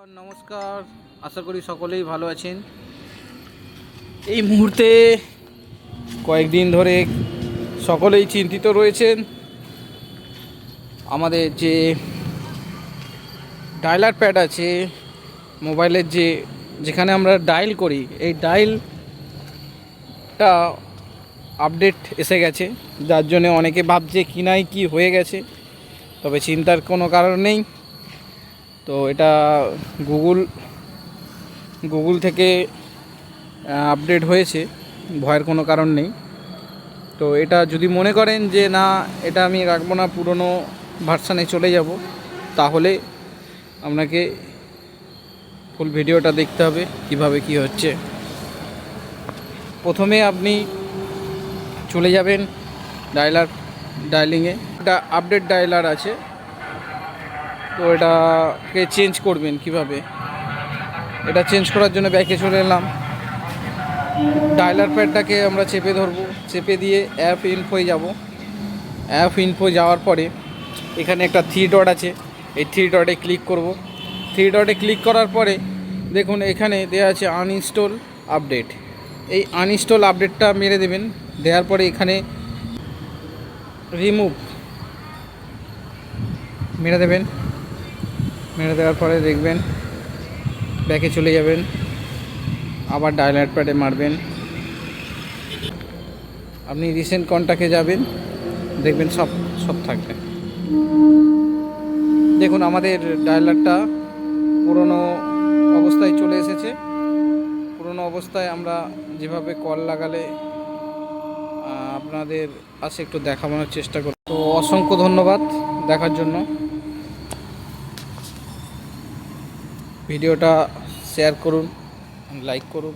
নমস্কার, আশা করি সকলেই ভালো আছেন। এই মুহূর্তে কয়েকদিন ধরে সকলেই চিন্তিত রয়েছেন। আমাদের যে ডায়ালার প্যাড আছে মোবাইলের, যেখানে আমরা ডায়াল করি, এই ডায়ালটা আপডেট এসে গেছে, যার জন্য অনেকে ভাবছে কি নাই কি হয়ে গেছে। তবে চিন্তার কোনো কারণ নেই। তো এটা গুগল থেকে আপডেট হয়েছে, ভয়ের কোনো কারণ নেই। তো এটা যদি মনে করেন যে না, এটা আমি রাখবো না, পুরনো ভার্সানে চলে যাব, তাহলে আপনাকে ফুল ভিডিওটা দেখতে হবে কিভাবে কি হচ্ছে। প্রথমে আপনি চলে যাবেন ডায়ালিংয়ে। এটা আপডেট ডায়ালার আছে, তো এটাকে চেঞ্জ করবেন কিভাবে। এটা চেঞ্জ করার জন্য ব্যাকে চলে এলাম। ডায়ালার প্যাডটাকে আমরা চেপে ধরবো, চেপে দিয়ে অ্যাপ ইনফোয় যাব। অ্যাপ ইনফো যাওয়ার পরে এখানে একটা থ্রি ডট আছে, এই থ্রি ডটে ক্লিক করব। থ্রি ডটে ক্লিক করার পরে দেখুন এখানে দেওয়া আছে আনইনস্টল আপডেট। এই আনইনস্টল আপডেটটা মেরে দেবেন। দেওয়ার পরে এখানে রিমুভ মেরে দেবেন। মেরে দেওয়ার পরে দেখবেন ব্যাকে চলে যাবেন, আবার ডায়ালার প্যাডে মারবেন। আপনি রিসেন্ট কন্ট্যাক্টে যাবেন, দেখবেন সব থাকবে। দেখুন আমাদের ডায়ালারটা পুরনো অবস্থায় চলে এসেছে। পুরনো অবস্থায় আমরা যেভাবে কল লাগালে আপনাদের কাছে একটু দেখানোর চেষ্টা করি। তো অসংখ্য ধন্যবাদ দেখার জন্য। ভিডিওটা শেয়ার করুন, লাইক করুন।